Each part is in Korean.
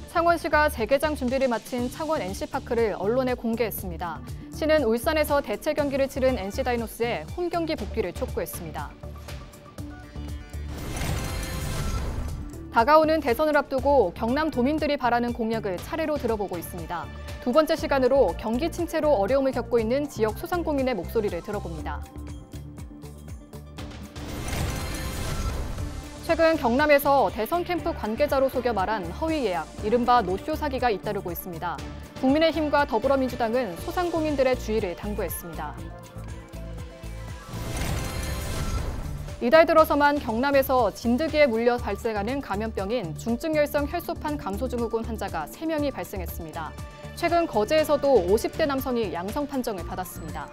창원시가 재개장 준비를 마친 창원 NC파크를 언론에 공개했습니다. 시는 울산에서 대체 경기를 치른 NC다이노스의 홈 경기 복귀를 촉구했습니다. 다가오는 대선을 앞두고 경남도민들이 바라는 공약을 차례로 들어보고 있습니다. 두 번째 시간으로 경기 침체로 어려움을 겪고 있는 지역 소상공인의 목소리를 들어봅니다. 최근 경남에서 대선 캠프 관계자로 속여 말한 허위 예약, 이른바 노쇼 사기가 잇따르고 있습니다. 국민의힘과 더불어민주당은 소상공인들의 주의를 당부했습니다. 이달 들어서만 경남에서 진드기에 물려 발생하는 감염병인 중증열성 혈소판 감소증후군 환자가 3명이 발생했습니다. 최근 거제에서도 50대 남성이 양성 판정을 받았습니다.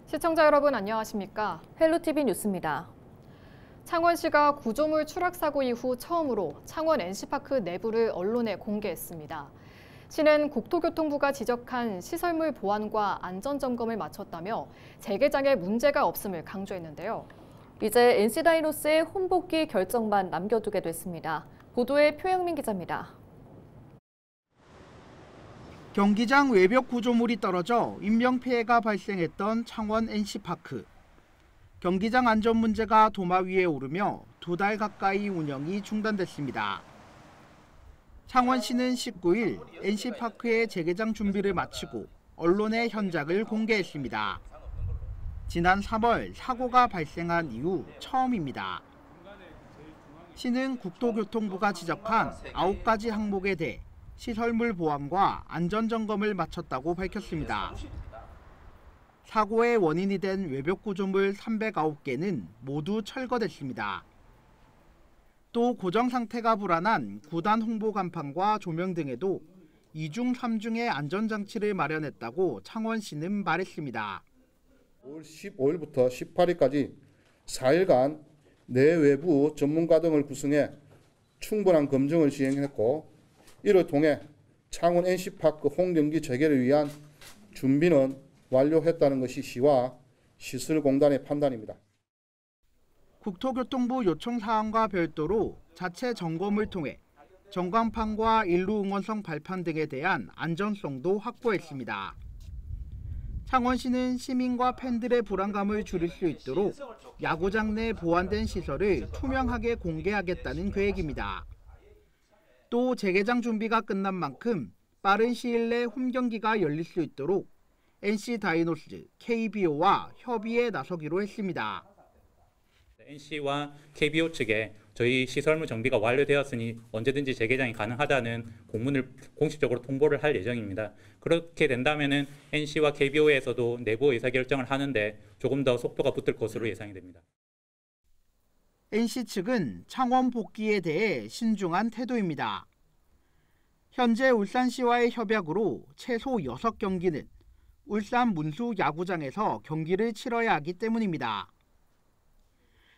시청자 여러분 안녕하십니까? 헬로티비 뉴스입니다. 창원시가 구조물 추락 사고 이후 처음으로 창원 NC파크 내부를 언론에 공개했습니다. 시는 국토교통부가 지적한 시설물 보안과 안전점검을 마쳤다며 재개장에 문제가 없음을 강조했는데요. 이제 NC다이노스의 홈복귀 결정만 남겨두게 됐습니다. 보도에 표영민 기자입니다. 경기장 외벽 구조물이 떨어져 인명피해가 발생했던 창원 NC파크. 경기장 안전 문제가 도마 위에 오르며 2달 가까이 운영이 중단됐습니다. 창원시는 19일 NC파크의 재개장 준비를 마치고 언론에 현장을 공개했습니다. 지난 3월 사고가 발생한 이후 처음입니다. 시는 국토교통부가 지적한 9가지 항목에 대해 시설물 보안과 안전점검을 마쳤다고 밝혔습니다. 사고의 원인이 된 외벽 구조물 309개는 모두 철거됐습니다. 또 고정 상태가 불안한 구단 홍보 간판과 조명 등에도 2중, 3중의 안전장치를 마련했다고 창원시는 말했습니다. 5월 15일부터 18일까지 4일간 내외부 전문가 등을 구성해 충분한 검증을 시행했고 이를 통해 창원 NC파크 홈경기 재개를 위한 준비는 완료했다는 것이 시와 시설공단의 판단입니다. 국토교통부 요청 사항과 별도로 자체 점검을 통해 전광판과 일루 응원성 발판 등에 대한 안전성도 확보했습니다. 창원시는 시민과 팬들의 불안감을 줄일 수 있도록 야구장 내 보완된 시설을 투명하게 공개하겠다는 계획입니다. 또 재개장 준비가 끝난 만큼 빠른 시일 내 홈경기가 열릴 수 있도록 NC다이노스, KBO와 협의에 나서기로 했습니다. NC와 KBO 측에 저희 시설물 정비가 완료되었으니 언제든지 재개장이 가능하다는 공문을 공식적으로 통보를 할 예정입니다. 그렇게 된다면 NC와 KBO에서도 내부 의사결정을 하는데 조금 더 속도가 붙을 것으로 예상이 됩니다. NC 측은 창원 복귀에 대해 신중한 태도입니다. 현재 울산시와의 협약으로 최소 6경기는 울산 문수 야구장에서 경기를 치러야 하기 때문입니다.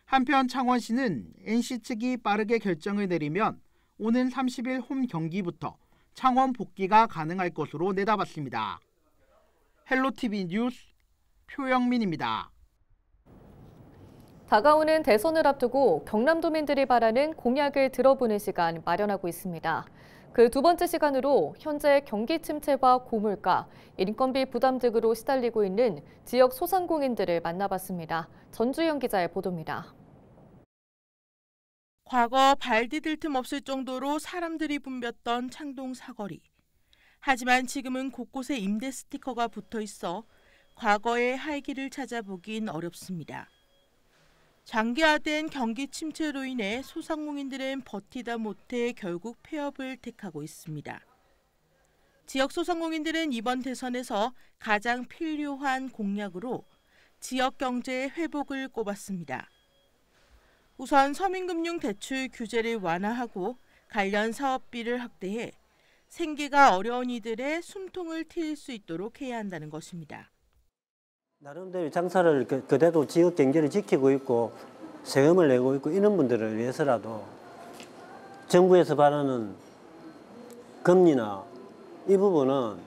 한편 창원시는 NC 측이 빠르게 결정을 내리면 오는 30일 홈 경기부터 창원 복귀가 가능할 것으로 내다봤습니다. 헬로티비 뉴스 표영민입니다. 다가오는 대선을 앞두고 경남도민들이 바라는 공약을 들어보는 시간 마련하고 있습니다. 그 두 번째 시간으로 현재 경기 침체와 고물가, 인건비 부담 등으로 시달리고 있는 지역 소상공인들을 만나봤습니다. 전주영 기자의 보도입니다. 과거 발 디딜 틈 없을 정도로 사람들이 붐볐던 창동 사거리. 하지만 지금은 곳곳에 임대 스티커가 붙어 있어 과거의 활기를 찾아보긴 어렵습니다. 장기화된 경기 침체로 인해 소상공인들은 버티다 못해 결국 폐업을 택하고 있습니다. 지역 소상공인들은 이번 대선에서 가장 필요한 공약으로 지역 경제의 회복을 꼽았습니다. 우선 서민금융대출 규제를 완화하고 관련 사업비를 확대해 생계가 어려운 이들의 숨통을 트일 수 있도록 해야 한다는 것입니다. 나름대로 장사를 그래도 지역 경제를 지키고 있고 세금을 내고 있고 이런 분들을 위해서라도 정부에서 바라는 금리나 이 부분은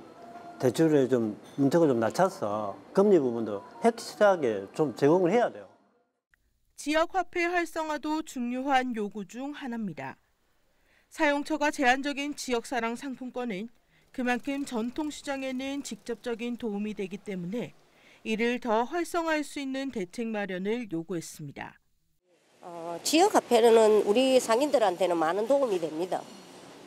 대출을 좀 문턱을 좀 낮춰서 금리 부분도 확실하게 좀 제공을 해야 돼요. 지역 화폐 활성화도 중요한 요구 중 하나입니다. 사용처가 제한적인 지역사랑 상품권은 그만큼 전통시장에는 직접적인 도움이 되기 때문에 이를 더 활성화할 수 있는 대책 마련을 요구했습니다. 지역 화폐는 우리 상인들한테는 많은 도움이 됩니다.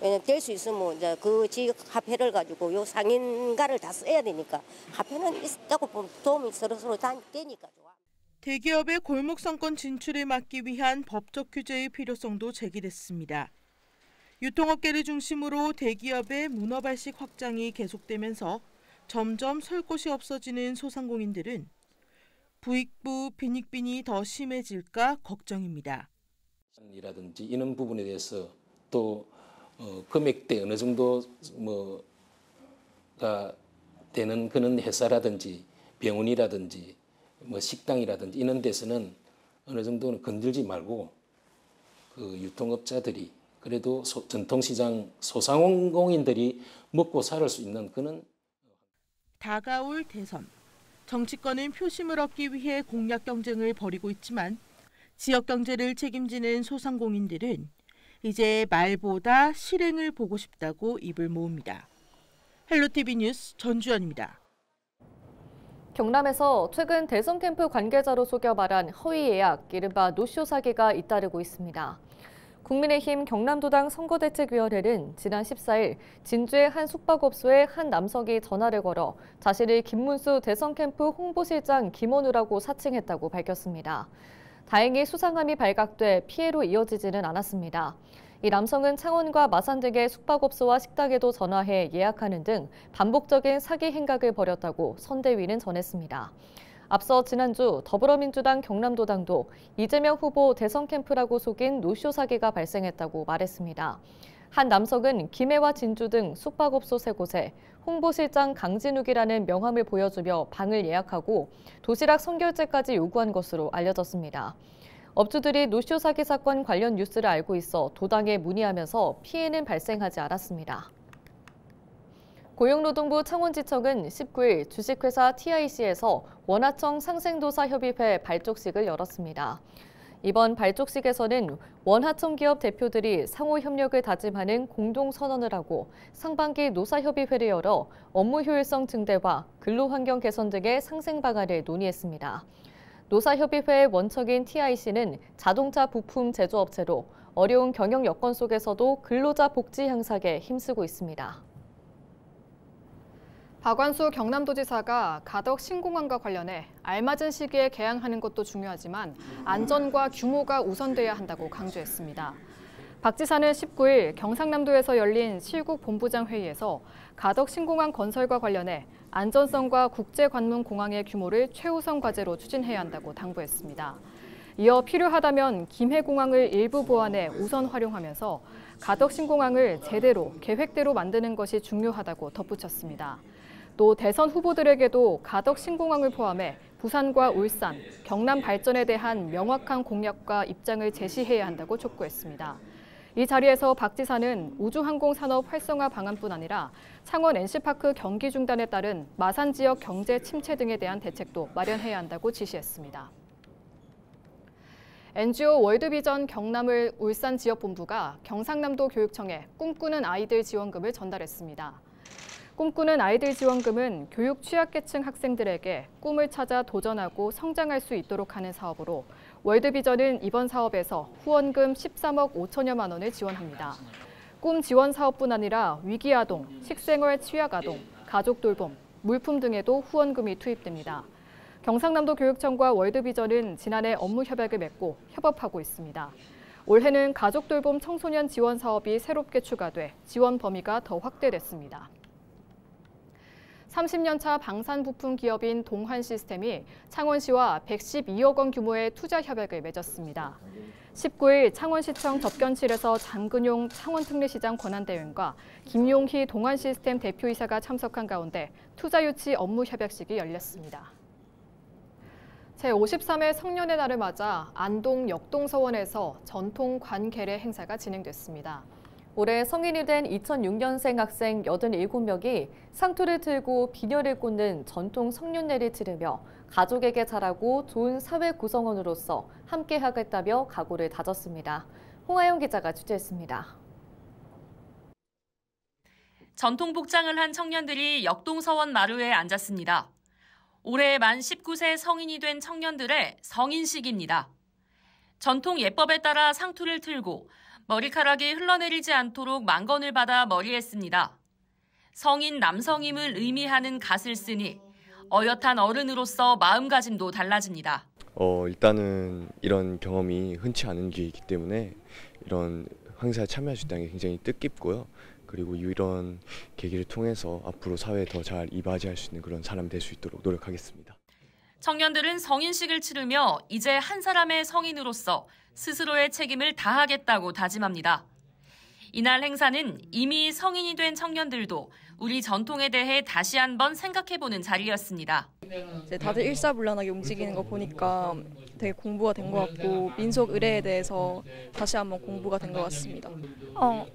왜냐면 될 수 있으면 이제 그 지역 화폐를 가지고 요 상인가를 다 써야 되니까 화폐는 있다고 보면 도움이 서로 다 되니까 좋아. 대기업의 골목상권 진출을 막기 위한 법적 규제의 필요성도 제기됐습니다. 유통업계를 중심으로 대기업의 문어발식 확장이 계속되면서 점점 설 곳이 없어지는 소상공인들은 부익부 빈익빈이 더 심해질까 걱정입니다. 이라든지 이런 부분에 대해서 또 금액대 어느 정도 뭐가 되는 그런 회사라든지 병원이라든지 뭐 식당이라든지 이런 데서는 어느 정도는 건들지 말고 그 유통업자들이 그래도 전통시장 소상공인들이 먹고 살 수 있는 그런. 다가올 대선. 정치권은 표심을 얻기 위해 공약 경쟁을 벌이고 있지만 지역 경제를 책임지는 소상공인들은 이제 말보다 실행을 보고 싶다고 입을 모읍니다. 헬로티비 뉴스 전주연입니다. 경남에서 최근 대선 캠프 관계자로 속여 말한 허위 예약, 이른바 노쇼 사기가 잇따르고 있습니다. 국민의힘 경남도당 선거대책위원회는 지난 14일 진주의 한 숙박업소에 한 남성이 전화를 걸어 자신을 김문수 대선 캠프 홍보실장 김원우라고 사칭했다고 밝혔습니다. 다행히 수상함이 발각돼 피해로 이어지지는 않았습니다. 이 남성은 창원과 마산 등의 숙박업소와 식당에도 전화해 예약하는 등 반복적인 사기 행각을 벌였다고 선대위는 전했습니다. 앞서 지난주 더불어민주당 경남도당도 이재명 후보 대선 캠프라고 속인 노쇼 사기가 발생했다고 말했습니다. 한 남성은 김해와 진주 등 숙박업소 3곳에 홍보실장 강진욱이라는 명함을 보여주며 방을 예약하고 도시락 선결제까지 요구한 것으로 알려졌습니다. 업주들이 노쇼 사기 사건 관련 뉴스를 알고 있어 도당에 문의하면서 피해는 발생하지 않았습니다. 고용노동부 창원지청은 19일 주식회사 TIC에서 원하청 상생도사협의회 발족식을 열었습니다. 이번 발족식에서는 원하청 기업 대표들이 상호 협력을 다짐하는 공동선언을 하고 상반기 노사협의회를 열어 업무 효율성 증대와 근로환경 개선 등의 상생 방안을 논의했습니다. 노사협의회의 원척인 TIC는 자동차 부품 제조업체로 어려운 경영 여건 속에서도 근로자 복지 향상에 힘쓰고 있습니다. 박완수 경남도지사가 가덕 신공항과 관련해 알맞은 시기에 개항하는 것도 중요하지만 안전과 규모가 우선돼야 한다고 강조했습니다. 박 지사는 19일 경상남도에서 열린 실국 본부장 회의에서 가덕 신공항 건설과 관련해 안전성과 국제관문공항의 규모를 최우선 과제로 추진해야 한다고 당부했습니다. 이어 필요하다면 김해공항을 일부 보완해 우선 활용하면서 가덕 신공항을 제대로 계획대로 만드는 것이 중요하다고 덧붙였습니다. 또 대선 후보들에게도 가덕 신공항을 포함해 부산과 울산, 경남 발전에 대한 명확한 공약과 입장을 제시해야 한다고 촉구했습니다. 이 자리에서 박 지사는 우주항공산업 활성화 방안뿐 아니라 창원 NC파크 경기 중단에 따른 마산 지역 경제 침체 등에 대한 대책도 마련해야 한다고 지시했습니다. NGO 월드비전 경남을 울산 지역본부가 경상남도 교육청에 꿈꾸는 아이들 지원금을 전달했습니다. 꿈꾸는 아이들 지원금은 교육 취약계층 학생들에게 꿈을 찾아 도전하고 성장할 수 있도록 하는 사업으로 월드비전은 이번 사업에서 후원금 13억 5천여만 원을 지원합니다. 꿈 지원 사업뿐 아니라 위기아동, 식생활 취약아동, 가족 돌봄, 물품 등에도 후원금이 투입됩니다. 경상남도 교육청과 월드비전은 지난해 업무 협약을 맺고 협업하고 있습니다. 올해는 가족 돌봄 청소년 지원 사업이 새롭게 추가돼 지원 범위가 더 확대됐습니다. 30년 차 방산 부품 기업인 동환시스템이 창원시와 112억 원 규모의 투자 협약을 맺었습니다. 19일 창원시청 접견실에서 장근용 창원특례시장 권한대행과 김용희 동환시스템 대표이사가 참석한 가운데 투자 유치 업무 협약식이 열렸습니다. 제53회 성년의 날을 맞아 안동 역동서원에서 전통 관계례 행사가 진행됐습니다. 올해 성인이 된 2006년생 학생 87명이 상투를 틀고 비녀를 꽂는 전통 성년례를 치르며 가족에게 잘하고 좋은 사회 구성원으로서 함께하겠다며 각오를 다졌습니다. 홍하영 기자가 취재했습니다. 전통 복장을 한 청년들이 역동서원 마루에 앉았습니다. 올해 만 19세 성인이 된 청년들의 성인식입니다. 전통 예법에 따라 상투를 틀고 머리카락이 흘러내리지 않도록 망건을 받아 머리에 씁니다. 성인 남성임을 의미하는 갓을 쓰니 어엿한 어른으로서 마음가짐도 달라집니다. 일단은 이런 경험이 흔치 않은 기회이기 때문에 이런 행사에 참여할 수 있다는 게 굉장히 뜻깊고요. 그리고 이런 계기를 통해서 앞으로 사회에 더 잘 이바지할 수 있는 그런 사람이 될 수 있도록 노력하겠습니다. 청년들은 성인식을 치르며 이제 한 사람의 성인으로서 스스로의 책임을 다하겠다고 다짐합니다. 이날 행사는 이미 성인이 된 청년들도 우리 전통에 대해 다시 한번 생각해보는 자리였습니다. 이제 다들 일사불란하게 움직이는 거 보니까 되게 공부가 된 것 같고 민속 의례에 대해서 다시 한번 공부가 된 것 같습니다.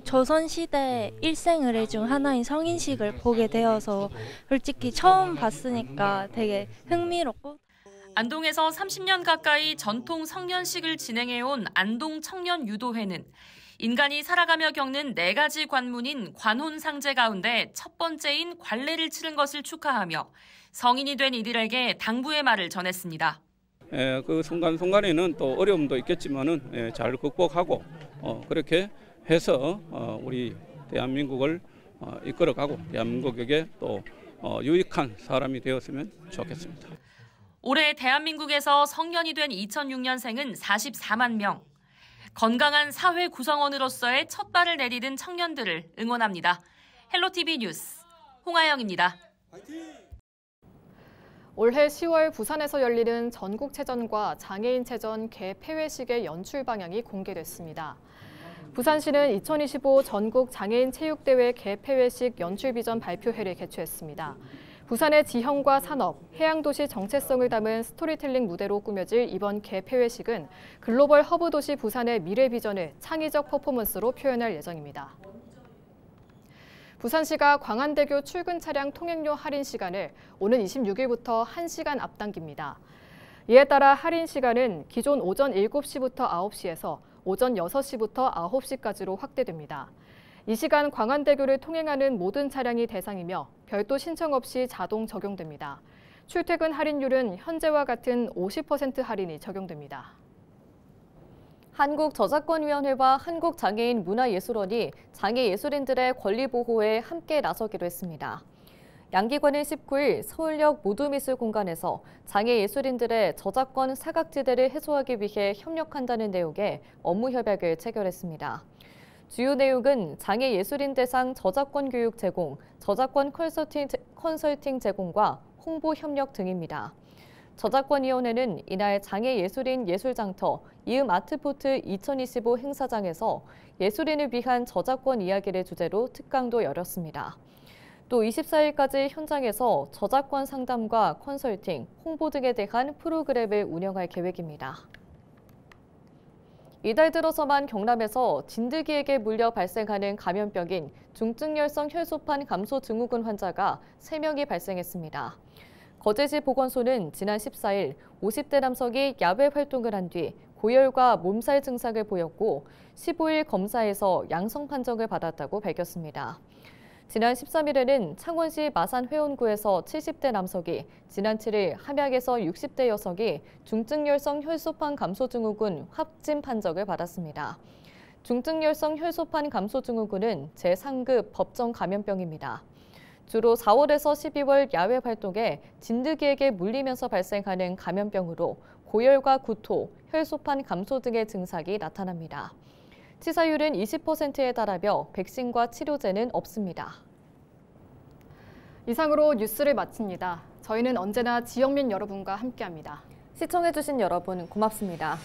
조선시대 일생의례 중 하나인 성인식을 보게 되어서 솔직히 처음 봤으니까 되게 흥미롭고 안동에서 30년 가까이 전통 성년식을 진행해온 안동 청년유도회는 인간이 살아가며 겪는 4가지 관문인 관혼상제 가운데 첫 번째인 관례를 치른 것을 축하하며 성인이 된 이들에게 당부의 말을 전했습니다. 그 순간순간에는 또 어려움도 있겠지만은 잘 극복하고 그렇게 해서 우리 대한민국을 이끌어가고 대한민국에게 또 유익한 사람이 되었으면 좋겠습니다. 올해 대한민국에서 성년이 된 2006년생은 44만 명. 건강한 사회 구성원으로서의 첫 발을 내디딘 청년들을 응원합니다. 헬로티비 뉴스 홍하영입니다. 올해 10월 부산에서 열리는 전국체전과 장애인체전 개폐회식의 연출 방향이 공개됐습니다. 부산시는 2025 전국장애인체육대회 개폐회식 연출 비전 발표회를 개최했습니다. 부산의 지형과 산업, 해양도시 정체성을 담은 스토리텔링 무대로 꾸며질 이번 개폐회식은 글로벌 허브 도시 부산의 미래 비전을 창의적 퍼포먼스로 표현할 예정입니다. 부산시가 광안대교 출근 차량 통행료 할인 시간을 오는 26일부터 1시간 앞당깁니다. 이에 따라 할인 시간은 기존 오전 7시부터 9시에서 오전 6시부터 9시까지로 확대됩니다. 이 시간 광안대교를 통행하는 모든 차량이 대상이며 별도 신청 없이 자동 적용됩니다. 출퇴근 할인율은 현재와 같은 50% 할인이 적용됩니다. 한국저작권위원회와 한국장애인문화예술원이 장애예술인들의 권리 보호에 함께 나서기로 했습니다. 양기관은 19일 서울역 모두미술공간에서 장애예술인들의 저작권 사각지대를 해소하기 위해 협력한다는 내용의 업무협약을 체결했습니다. 주요 내용은 장애예술인 대상 저작권 교육 제공, 저작권 컨설팅 제공과 홍보 협력 등입니다. 저작권위원회는 이날 장애예술인 예술장터 이음아트포트 2025 행사장에서 예술인을 위한 저작권 이야기를 주제로 특강도 열었습니다. 또 24일까지 현장에서 저작권 상담과 컨설팅, 홍보 등에 대한 프로그램을 운영할 계획입니다. 이달 들어서만 경남에서 진드기에게 물려 발생하는 감염병인 중증열성 혈소판 감소 증후군 환자가 3명이 발생했습니다. 거제시 보건소는 지난 14일 50대 남성이 야외 활동을 한 뒤 고열과 몸살 증상을 보였고 15일 검사에서 양성 판정을 받았다고 밝혔습니다. 지난 13일에는 창원시 마산 회원구에서 70대 남성이, 지난 7일 함양에서 60대 여성이 중증열성 혈소판 감소 증후군 확진 판정을 받았습니다. 중증열성 혈소판 감소 증후군은 제3급 법정 감염병입니다. 주로 4월에서 12월 야외 활동에 진드기에게 물리면서 발생하는 감염병으로 고열과 구토, 혈소판 감소 등의 증상이 나타납니다. 치사율은 20%에 달하며 백신과 치료제는 없습니다. 이상으로 뉴스를 마칩니다. 저희는 언제나 지역민 여러분과 함께합니다. 시청해주신 여러분 고맙습니다.